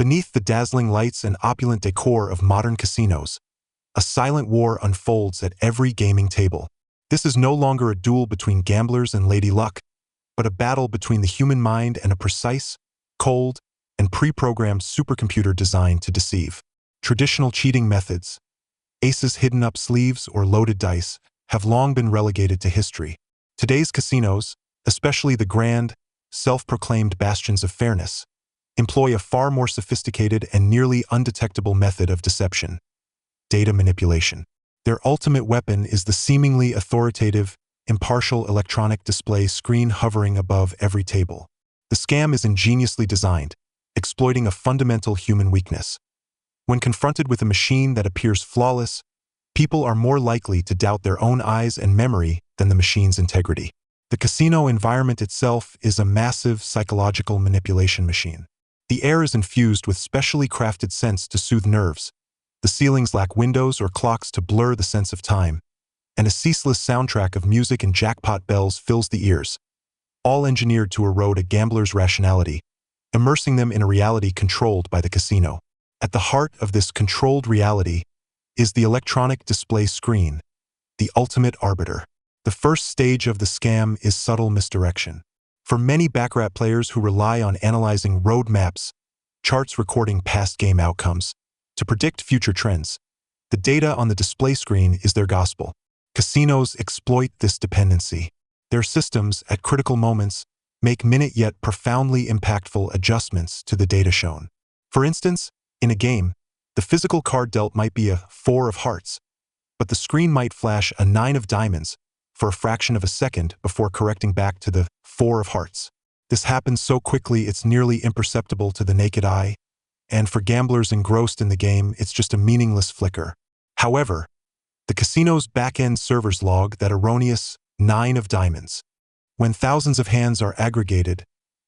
Beneath the dazzling lights and opulent decor of modern casinos, a silent war unfolds at every gaming table. This is no longer a duel between gamblers and Lady Luck, but a battle between the human mind and a precise, cold, and pre-programmed supercomputer designed to deceive. Traditional cheating methods, aces hidden up sleeves or loaded dice, have long been relegated to history. Today's casinos, especially the grand, self-proclaimed bastions of fairness, employ a far more sophisticated and nearly undetectable method of deception: data manipulation. Their ultimate weapon is the seemingly authoritative, impartial electronic display screen hovering above every table. The scam is ingeniously designed, exploiting a fundamental human weakness. When confronted with a machine that appears flawless, people are more likely to doubt their own eyes and memory than the machine's integrity. The casino environment itself is a massive psychological manipulation machine. The air is infused with specially crafted scents to soothe nerves. The ceilings lack windows or clocks to blur the sense of time, and a ceaseless soundtrack of music and jackpot bells fills the ears, all engineered to erode a gambler's rationality, immersing them in a reality controlled by the casino. At the heart of this controlled reality is the electronic display screen, the ultimate arbiter. The first stage of the scam is subtle misdirection. For many Baccarat players who rely on analyzing road maps, charts recording past game outcomes, to predict future trends, the data on the display screen is their gospel. Casinos exploit this dependency. Their systems, at critical moments, make minute yet profoundly impactful adjustments to the data shown. For instance, in a game, the physical card dealt might be a 4 of hearts, but the screen might flash a 9 of diamonds for a fraction of a second before correcting back to the 4 of hearts. This happens so quickly it's nearly imperceptible to the naked eye, and for gamblers engrossed in the game, it's just a meaningless flicker. However, the casino's back-end servers log that erroneous 9 of diamonds. When thousands of hands are aggregated,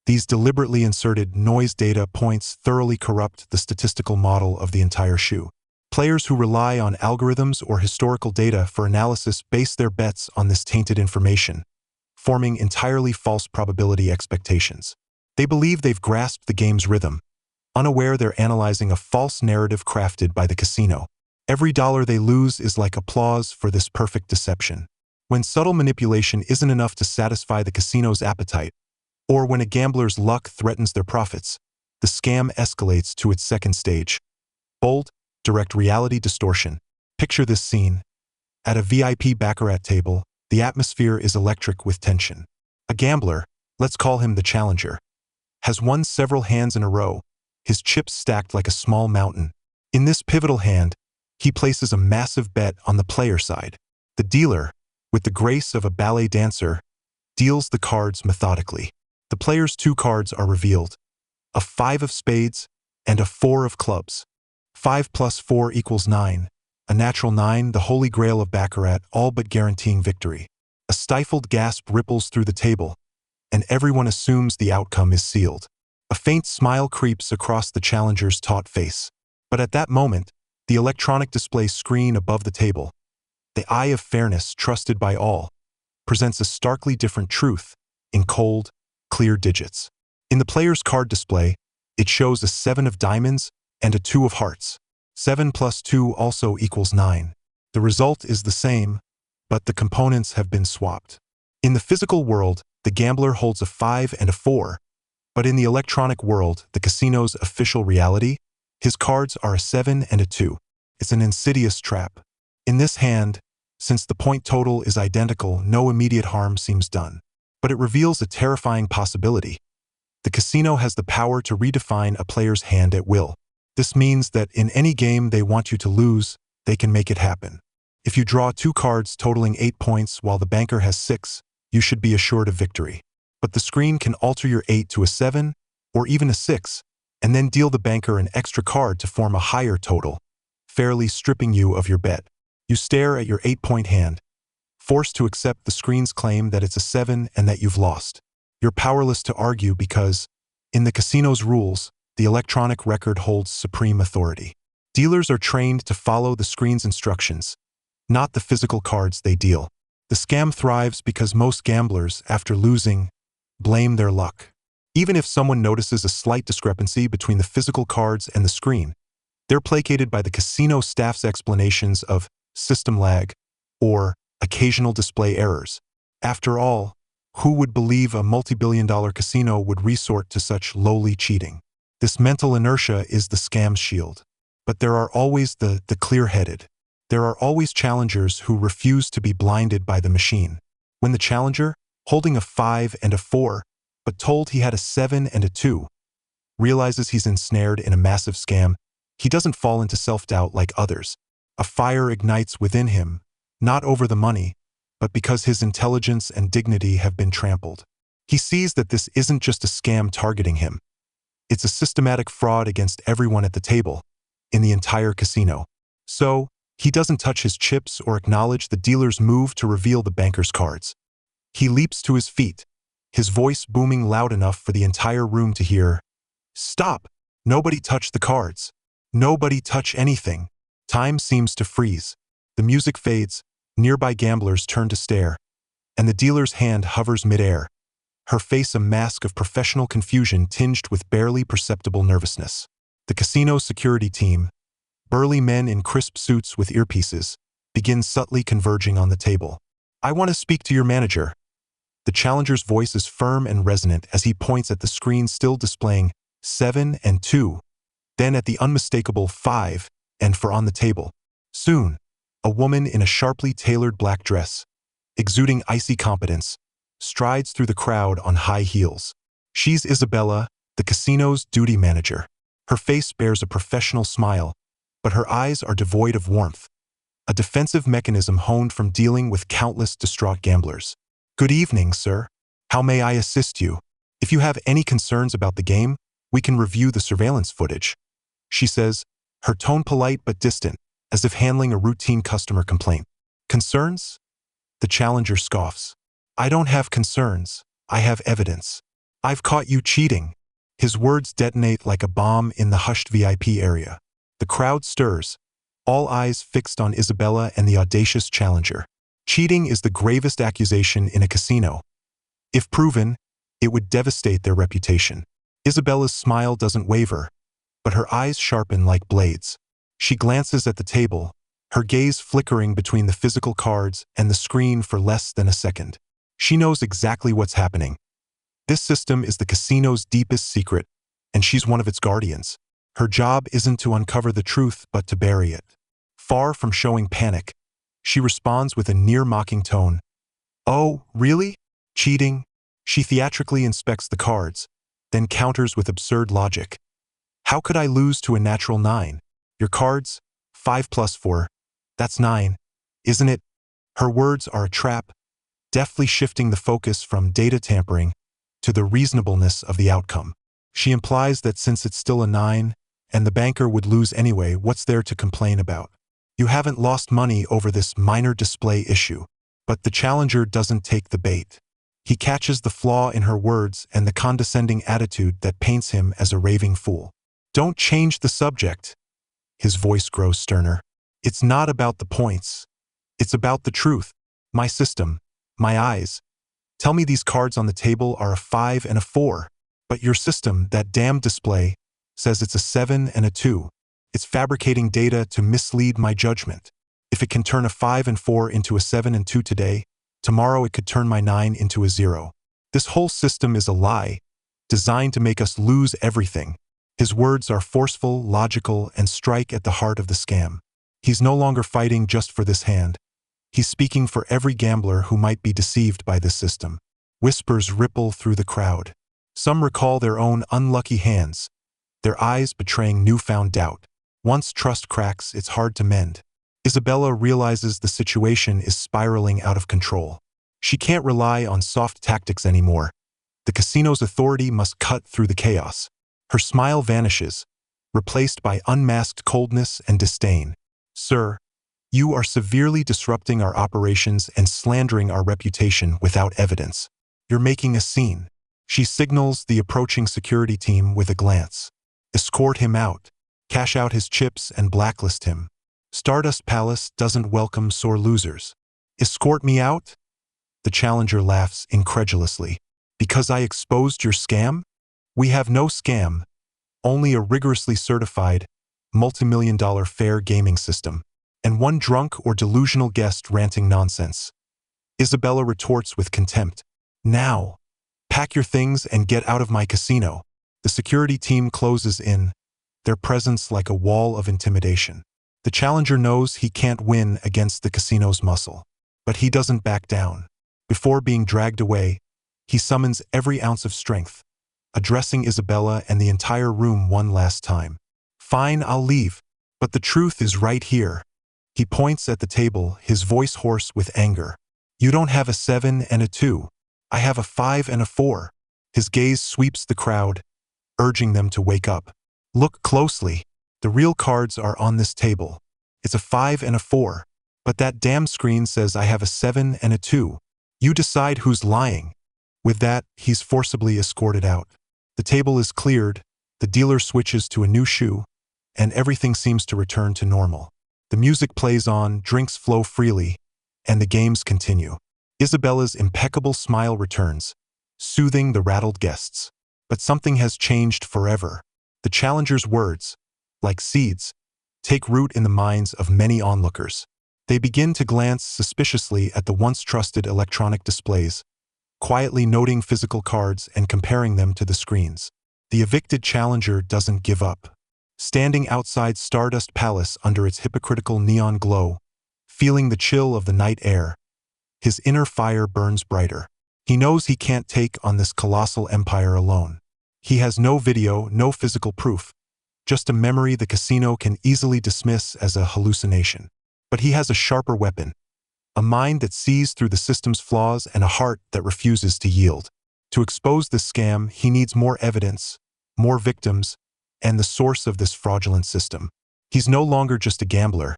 these deliberately inserted noise data points thoroughly corrupt the statistical model of the entire shoe. Players who rely on algorithms or historical data for analysis base their bets on this tainted information, forming entirely false probability expectations. They believe they've grasped the game's rhythm, unaware they're analyzing a false narrative crafted by the casino. Every dollar they lose is like applause for this perfect deception. When subtle manipulation isn't enough to satisfy the casino's appetite, or when a gambler's luck threatens their profits, the scam escalates to its second stage: bold, direct reality distortion. Picture this scene. At a VIP Baccarat table, the atmosphere is electric with tension. A gambler, let's call him the challenger, has won several hands in a row, his chips stacked like a small mountain. In this pivotal hand, he places a massive bet on the player side. The dealer, with the grace of a ballet dancer, deals the cards methodically. The player's 2 cards are revealed: a 5 of spades and a 4 of clubs. 5 plus 4 equals 9, a natural 9, the holy grail of Baccarat, all but guaranteeing victory. A stifled gasp ripples through the table, and everyone assumes the outcome is sealed. A faint smile creeps across the challenger's taut face. But at that moment, the electronic display screen above the table, the eye of fairness trusted by all, presents a starkly different truth in cold, clear digits. In the player's card display, it shows a 7 of diamonds and a 2 of hearts. 7 plus 2 also equals 9. The result is the same, but the components have been swapped. In the physical world, the gambler holds a 5 and a 4, but in the electronic world, the casino's official reality, his cards are a 7 and a 2. It's an insidious trap. In this hand, since the point total is identical, no immediate harm seems done. But it reveals a terrifying possibility. The casino has the power to redefine a player's hand at will. This means that in any game they want you to lose, they can make it happen. If you draw 2 cards totaling 8 points while the banker has 6, you should be assured of victory. But the screen can alter your 8 to a 7, or even a 6, and then deal the banker an extra card to form a higher total, fairly stripping you of your bet. You stare at your 8-point hand, forced to accept the screen's claim that it's a 7 and that you've lost. You're powerless to argue because, in the casino's rules, the electronic record holds supreme authority. Dealers are trained to follow the screen's instructions, not the physical cards they deal. The scam thrives because most gamblers, after losing, blame their luck. Even if someone notices a slight discrepancy between the physical cards and the screen, they're placated by the casino staff's explanations of system lag or occasional display errors. After all, who would believe a multi-billion-dollar casino would resort to such lowly cheating? This mental inertia is the scam's shield. But there are always the clear-headed. There are always challengers who refuse to be blinded by the machine. When the challenger, holding a 5 and a 4, but told he had a 7 and a 2, realizes he's ensnared in a massive scam, he doesn't fall into self-doubt like others. A fire ignites within him, not over the money, but because his intelligence and dignity have been trampled. He sees that this isn't just a scam targeting him. It's a systematic fraud against everyone at the table, in the entire casino. So, he doesn't touch his chips or acknowledge the dealer's move to reveal the banker's cards. He leaps to his feet, his voice booming loud enough for the entire room to hear, "Stop! Nobody touch the cards. Nobody touch anything." Time seems to freeze. The music fades, nearby gamblers turn to stare, and the dealer's hand hovers midair, her face a mask of professional confusion tinged with barely perceptible nervousness. The casino security team, burly men in crisp suits with earpieces, begin subtly converging on the table. "I want to speak to your manager." The challenger's voice is firm and resonant as he points at the screen still displaying 7 and 2, then at the unmistakable 5 and 4 on the table. Soon, a woman in a sharply tailored black dress, exuding icy competence, strides through the crowd on high heels. She's Isabella, the casino's duty manager. Her face bears a professional smile, but her eyes are devoid of warmth, a defensive mechanism honed from dealing with countless distraught gamblers. "Good evening, sir. How may I assist you? If you have any concerns about the game, we can review the surveillance footage," she says, her tone polite but distant, as if handling a routine customer complaint. "Concerns?" The challenger scoffs. "I don't have concerns. I have evidence. I've caught you cheating." His words detonate like a bomb in the hushed VIP area. The crowd stirs, all eyes fixed on Isabella and the audacious challenger. Cheating is the gravest accusation in a casino. If proven, it would devastate their reputation. Isabella's smile doesn't waver, but her eyes sharpen like blades. She glances at the table, her gaze flickering between the physical cards and the screen for less than a second. She knows exactly what's happening. This system is the casino's deepest secret, and she's one of its guardians. Her job isn't to uncover the truth, but to bury it. Far from showing panic, she responds with a near-mocking tone. "Oh, really? Cheating?" She theatrically inspects the cards, then counters with absurd logic. "How could I lose to a natural 9? Your cards? 5 plus 4. That's 9, isn't it?" Her words are a trap, deftly shifting the focus from data tampering to the reasonableness of the outcome. She implies that since it's still a 9, and the banker would lose anyway, what's there to complain about? You haven't lost money over this minor display issue. But the challenger doesn't take the bait. He catches the flaw in her words and the condescending attitude that paints him as a raving fool. "Don't change the subject." His voice grows sterner. "It's not about the points. It's about the truth. My system. My eyes. Tell me these cards on the table are a 5 and a 4. But your system, that damned display, says it's a 7 and a 2. It's fabricating data to mislead my judgment. If it can turn a 5 and 4 into a 7 and 2 today, tomorrow it could turn my 9 into a 0. This whole system is a lie, designed to make us lose everything." His words are forceful, logical, and strike at the heart of the scam. He's no longer fighting just for this hand. He's speaking for every gambler who might be deceived by this system. Whispers ripple through the crowd. Some recall their own unlucky hands, their eyes betraying newfound doubt. Once trust cracks, it's hard to mend. Isabella realizes the situation is spiraling out of control. She can't rely on soft tactics anymore. The casino's authority must cut through the chaos. Her smile vanishes, replaced by unmasked coldness and disdain. "Sir, you are severely disrupting our operations and slandering our reputation without evidence. You're making a scene." She signals the approaching security team with a glance. "Escort him out. Cash out his chips and blacklist him. Stardust Palace doesn't welcome sore losers." "Escort me out?" The challenger laughs incredulously. "Because I exposed your scam? We have no scam, only a rigorously certified, multi-million-dollar fair gaming system, and one drunk or delusional guest ranting nonsense. Isabella retorts with contempt. Now, pack your things and get out of my casino. The security team closes in, their presence like a wall of intimidation. The challenger knows he can't win against the casino's muscle, but he doesn't back down. Before being dragged away, he summons every ounce of strength, addressing Isabella and the entire room one last time. Fine, I'll leave, but the truth is right here. He points at the table, his voice hoarse with anger. You don't have a 7 and a 2. I have a 5 and a 4. His gaze sweeps the crowd, urging them to wake up. Look closely. The real cards are on this table. It's a 5 and a 4. But that damn screen says I have a 7 and a 2. You decide who's lying. With that, he's forcibly escorted out. The table is cleared, the dealer switches to a new shoe, and everything seems to return to normal. The music plays on, drinks flow freely, and the games continue. Isabella's impeccable smile returns, soothing the rattled guests. But something has changed forever. The challenger's words, like seeds, take root in the minds of many onlookers. They begin to glance suspiciously at the once trusted electronic displays, quietly noting physical cards and comparing them to the screens. The evicted challenger doesn't give up. Standing outside Stardust Palace under its hypocritical neon glow, feeling the chill of the night air, his inner fire burns brighter. He knows he can't take on this colossal empire alone. He has no video, no physical proof, just a memory the casino can easily dismiss as a hallucination. But he has a sharper weapon, a mind that sees through the system's flaws and a heart that refuses to yield. To expose this scam, he needs more evidence, more victims, and the source of this fraudulent system. He's no longer just a gambler.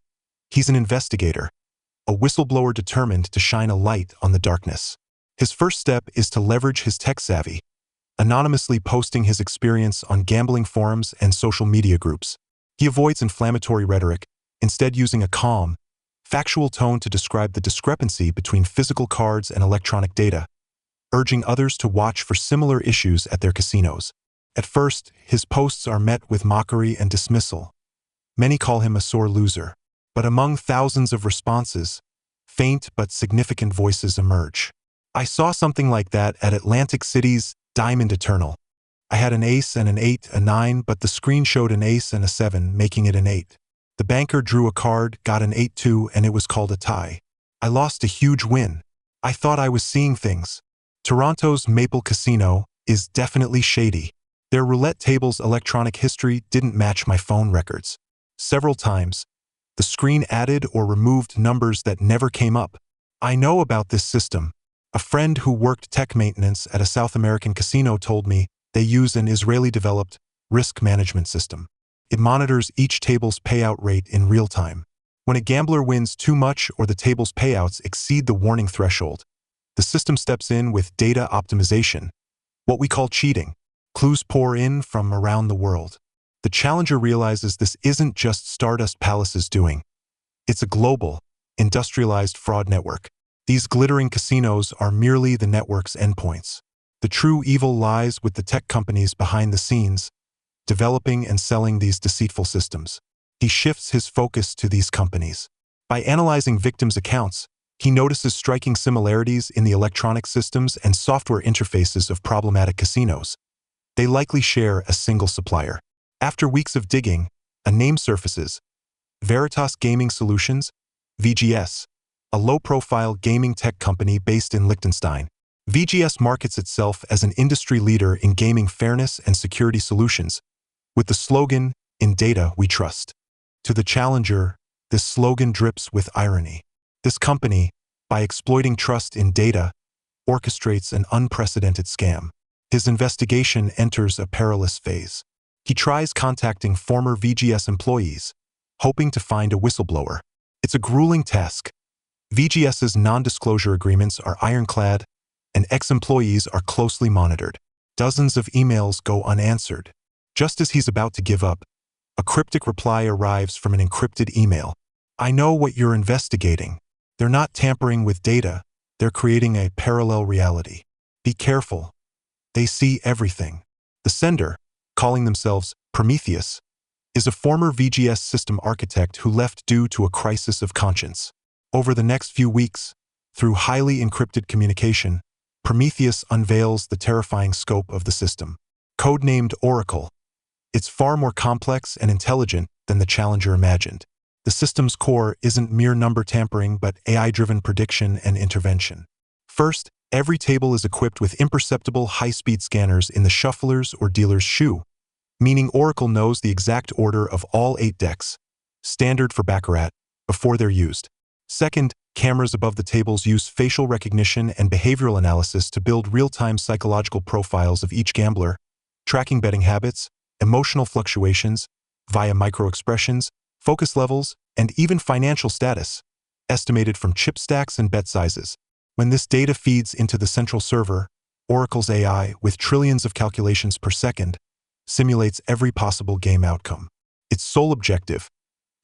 He's an investigator, a whistleblower determined to shine a light on the darkness. His first step is to leverage his tech savvy, anonymously posting his experience on gambling forums and social media groups. He avoids inflammatory rhetoric, instead using a calm, factual tone to describe the discrepancy between physical cards and electronic data, urging others to watch for similar issues at their casinos. At first, his posts are met with mockery and dismissal. Many call him a sore loser. But among thousands of responses, faint but significant voices emerge. I saw something like that at Atlantic City's Diamond Eternal. I had an ace and an 8, a 9, but the screen showed an ace and a 7, making it an 8. The banker drew a card, got an 8-2, and it was called a tie. I lost a huge win. I thought I was seeing things. Toronto's Maple Casino is definitely shady. Their roulette table's electronic history didn't match my phone records. Several times, the screen added or removed numbers that never came up. I know about this system. A friend who worked tech maintenance at a South American casino told me they use an Israeli-developed risk management system. It monitors each table's payout rate in real time. When a gambler wins too much or the table's payouts exceed the warning threshold, the system steps in with data optimization, what we call cheating. Clues pour in from around the world. The challenger realizes this isn't just Stardust Palace's doing. It's a global, industrialized fraud network. These glittering casinos are merely the network's endpoints. The true evil lies with the tech companies behind the scenes, developing and selling these deceitful systems. He shifts his focus to these companies. By analyzing victims' accounts, he notices striking similarities in the electronic systems and software interfaces of problematic casinos. They likely share a single supplier. After weeks of digging, a name surfaces: Veritas Gaming Solutions, VGS, a low-profile gaming tech company based in Liechtenstein. VGS markets itself as an industry leader in gaming fairness and security solutions, with the slogan, "In data we trust." To the challenger, this slogan drips with irony. This company, by exploiting trust in data, orchestrates an unprecedented scam. His investigation enters a perilous phase. He tries contacting former VGS employees, hoping to find a whistleblower. It's a grueling task. VGS's non-disclosure agreements are ironclad, and ex-employees are closely monitored. Dozens of emails go unanswered. Just as he's about to give up, a cryptic reply arrives from an encrypted email. "I know what you're investigating. They're not tampering with data. They're creating a parallel reality. Be careful. They see everything." The sender, calling themselves Prometheus, is a former VGS system architect who left due to a crisis of conscience. Over the next few weeks, through highly encrypted communication, Prometheus unveils the terrifying scope of the system. Codenamed Oracle, it's far more complex and intelligent than the Challenger imagined. The system's core isn't mere number tampering but AI-driven prediction and intervention. First, every table is equipped with imperceptible high-speed scanners in the shuffler's or dealer's shoe, meaning Oracle knows the exact order of all 8 decks, standard for Baccarat, before they're used. Second, cameras above the tables use facial recognition and behavioral analysis to build real-time psychological profiles of each gambler, tracking betting habits, emotional fluctuations, via micro-expressions, focus levels, and even financial status, estimated from chip stacks and bet sizes. When this data feeds into the central server, Oracle's AI, with trillions of calculations per second, simulates every possible game outcome. Its sole objective: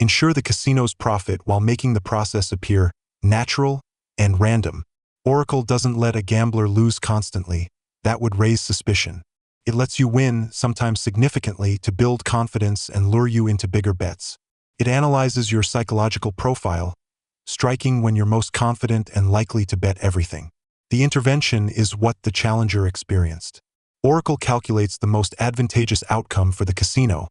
ensure the casino's profit while making the process appear natural and random. Oracle doesn't let a gambler lose constantly. That would raise suspicion. It lets you win, sometimes significantly, to build confidence and lure you into bigger bets. It analyzes your psychological profile, striking when you're most confident and likely to bet everything. The intervention is what the Challenger experienced. Oracle calculates the most advantageous outcome for the casino,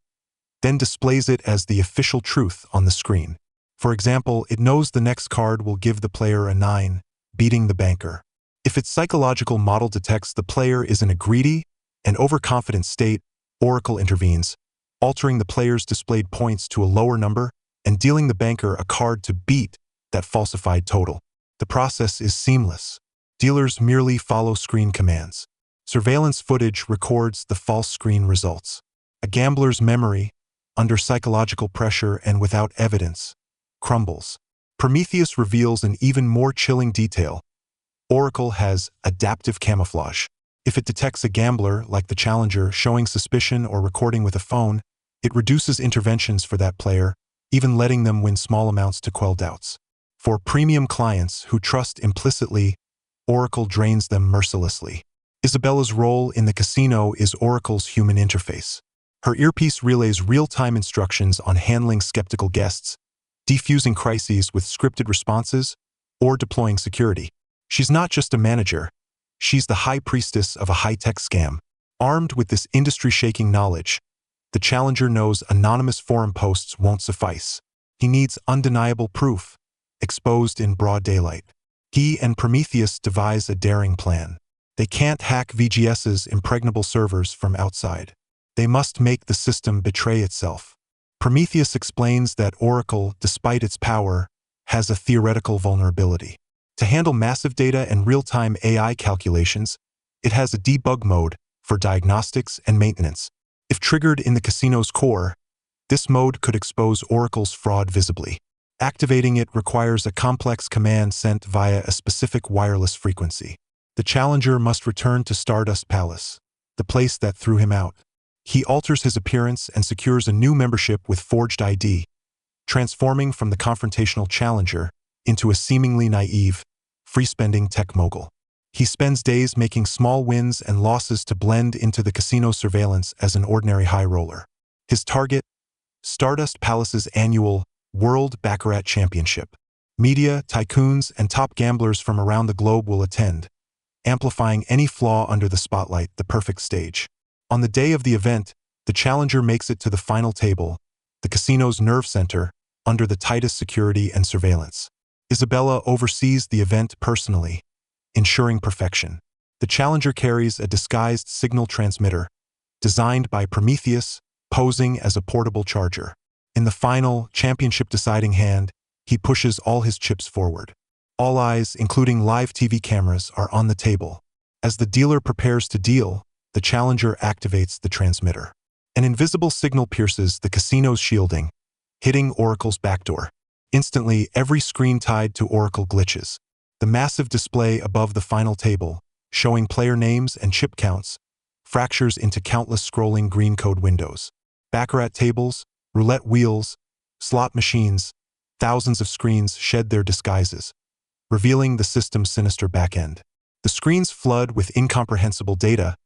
then displays it as the official truth on the screen. For example, it knows the next card will give the player a 9, beating the banker. If its psychological model detects the player is in a greedy and overconfident state, Oracle intervenes, altering the player's displayed points to a lower number and dealing the banker a card to beat that falsified total. The process is seamless. Dealers merely follow screen commands. Surveillance footage records the false screen results. A gambler's memory, under psychological pressure and without evidence, crumbles. Prometheus reveals an even more chilling detail. Oracle has adaptive camouflage. If it detects a gambler, like the Challenger, showing suspicion or recording with a phone, it reduces interventions for that player, even letting them win small amounts to quell doubts. For premium clients who trust implicitly, Oracle drains them mercilessly. Isabella's role in the casino is Oracle's human interface. Her earpiece relays real-time instructions on handling skeptical guests, defusing crises with scripted responses, or deploying security. She's not just a manager. She's the high priestess of a high-tech scam. Armed with this industry-shaking knowledge, the Challenger knows anonymous forum posts won't suffice. He needs undeniable proof, exposed in broad daylight. He and Prometheus devise a daring plan. They can't hack VGS's impregnable servers from outside. They must make the system betray itself. Prometheus explains that Oracle, despite its power, has a theoretical vulnerability. To handle massive data and real-time AI calculations, it has a debug mode for diagnostics and maintenance. If triggered in the casino's core, this mode could expose Oracle's fraud visibly. Activating it requires a complex command sent via a specific wireless frequency. The Challenger must return to Stardust Palace, the place that threw him out. He alters his appearance and secures a new membership with forged ID, transforming from the confrontational Challenger into a seemingly naive, free-spending tech mogul. He spends days making small wins and losses to blend into the casino surveillance as an ordinary high roller. His target? Stardust Palace's annual World Baccarat Championship. Media, tycoons, and top gamblers from around the globe will attend, amplifying any flaw under the spotlight, the perfect stage. On the day of the event, the Challenger makes it to the final table, the casino's nerve center, under the tightest security and surveillance. Isabella oversees the event personally, ensuring perfection. The Challenger carries a disguised signal transmitter, designed by Prometheus, posing as a portable charger. In the final, championship-deciding hand, he pushes all his chips forward. All eyes, including live TV cameras, are on the table. As the dealer prepares to deal, the Challenger activates the transmitter. An invisible signal pierces the casino's shielding, hitting Oracle's backdoor. Instantly, every screen tied to Oracle glitches. The massive display above the final table, showing player names and chip counts, fractures into countless scrolling green code windows. Baccarat tables, roulette wheels, slot machines, thousands of screens shed their disguises, revealing the system's sinister backend. The screens flood with incomprehensible data,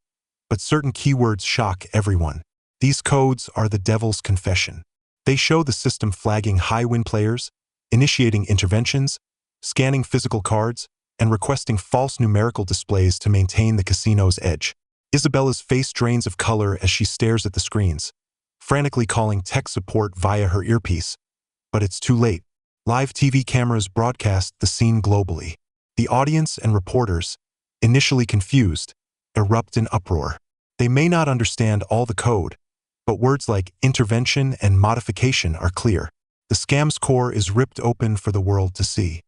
But certain keywords shock everyone. These codes are the devil's confession. They show the system flagging high-win players, initiating interventions, scanning physical cards, and requesting false numerical displays to maintain the casino's edge. Isabella's face drains of color as she stares at the screens, frantically calling tech support via her earpiece. But it's too late. Live TV cameras broadcast the scene globally. The audience and reporters, initially confused, erupt in uproar. They may not understand all the code, but words like intervention and modification are clear. The scam's core is ripped open for the world to see.